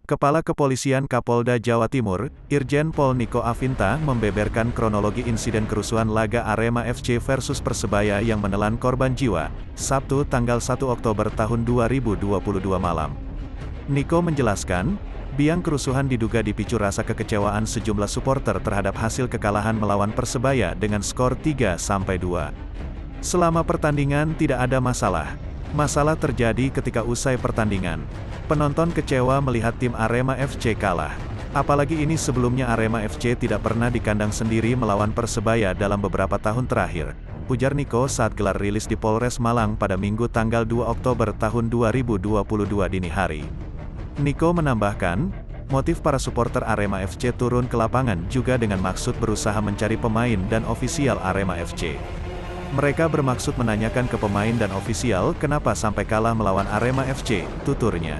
Kepala Kepolisian Kapolda Jawa Timur, Irjen Pol Niko Afinta membeberkan kronologi insiden kerusuhan laga Arema FC versus Persebaya yang menelan korban jiwa, Sabtu tanggal 1 Oktober tahun 2022 malam. Niko menjelaskan, biang kerusuhan diduga dipicu rasa kekecewaan sejumlah supporter terhadap hasil kekalahan melawan Persebaya dengan skor 3-2. Selama pertandingan tidak ada masalah. Masalah terjadi ketika usai pertandingan. Penonton kecewa melihat tim Arema FC kalah. Apalagi ini sebelumnya Arema FC tidak pernah di kandang sendiri melawan Persebaya dalam beberapa tahun terakhir, ujar Niko saat gelar rilis di Polres Malang pada Minggu tanggal 2 Oktober tahun 2022 dini hari. Niko menambahkan, motif para supporter Arema FC turun ke lapangan juga dengan maksud berusaha mencari pemain dan ofisial Arema FC. Mereka bermaksud menanyakan ke pemain dan ofisial kenapa sampai kalah melawan Arema FC, tuturnya.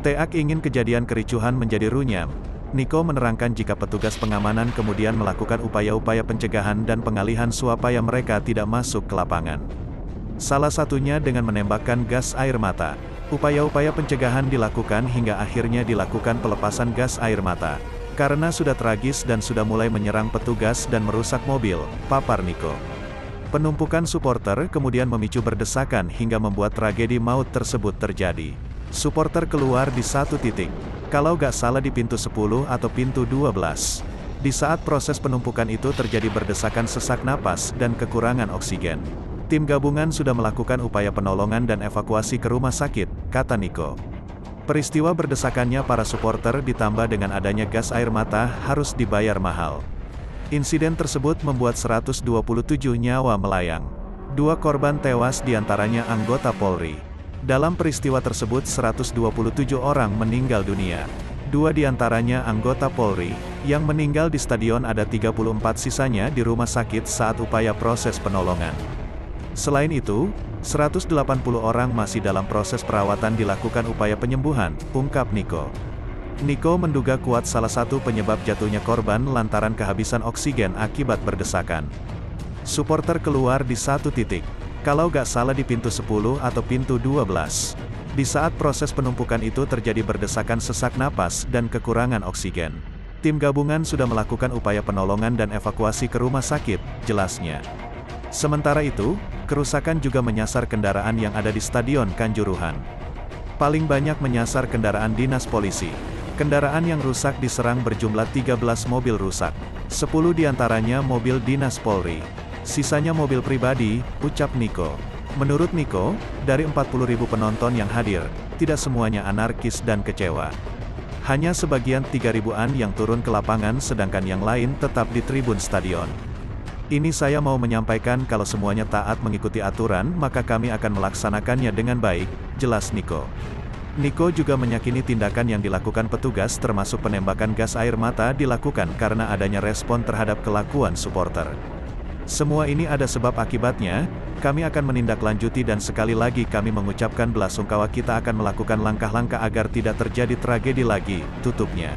Teak ingin kejadian kericuhan menjadi runyam. Niko menerangkan jika petugas pengamanan kemudian melakukan upaya-upaya pencegahan dan pengalihan supaya mereka tidak masuk ke lapangan. Salah satunya dengan menembakkan gas air mata. Upaya-upaya pencegahan dilakukan hingga akhirnya dilakukan pelepasan gas air mata. Karena sudah tragis dan sudah mulai menyerang petugas dan merusak mobil, papar Niko. Penumpukan supporter kemudian memicu berdesakan hingga membuat tragedi maut tersebut terjadi. Supporter keluar di satu titik, kalau gak salah di pintu 10 atau pintu 12. Di saat proses penumpukan itu terjadi berdesakan sesak napas dan kekurangan oksigen. Tim gabungan sudah melakukan upaya penolongan dan evakuasi ke rumah sakit, kata Niko. Peristiwa berdesakannya para supporter ditambah dengan adanya gas air mata harus dibayar mahal. Insiden tersebut membuat 127 nyawa melayang. 2 korban tewas diantaranya anggota Polri. Dalam peristiwa tersebut 127 orang meninggal dunia. 2 diantaranya anggota Polri, yang meninggal di stadion ada 34 sisanya di rumah sakit saat upaya proses penolongan. Selain itu, 180 orang masih dalam proses perawatan dilakukan upaya penyembuhan, ungkap Niko. Niko menduga kuat salah satu penyebab jatuhnya korban lantaran kehabisan oksigen akibat berdesakan. Supporter keluar di satu titik. Kalau gak salah di pintu 10 atau pintu 12. Di saat proses penumpukan itu terjadi berdesakan sesak napas dan kekurangan oksigen. Tim gabungan sudah melakukan upaya penolongan dan evakuasi ke rumah sakit, jelasnya. Sementara itu, kerusakan juga menyasar kendaraan yang ada di Stadion Kanjuruhan. Paling banyak menyasar kendaraan dinas polisi. Kendaraan yang rusak diserang berjumlah 13 mobil rusak. 10 diantaranya mobil dinas Polri. Sisanya mobil pribadi, ucap Niko. Menurut Niko, dari 40.000 penonton yang hadir, tidak semuanya anarkis dan kecewa. Hanya sebagian 3.000-an yang turun ke lapangan sedangkan yang lain tetap di tribun stadion. Ini saya mau menyampaikan kalau semuanya taat mengikuti aturan maka kami akan melaksanakannya dengan baik, jelas Niko. Niko juga meyakini tindakan yang dilakukan petugas termasuk penembakan gas air mata dilakukan karena adanya respon terhadap kelakuan supporter. Semua ini ada sebab akibatnya, kami akan menindaklanjuti dan sekali lagi kami mengucapkan belasungkawa kita akan melakukan langkah-langkah agar tidak terjadi tragedi lagi, tutupnya.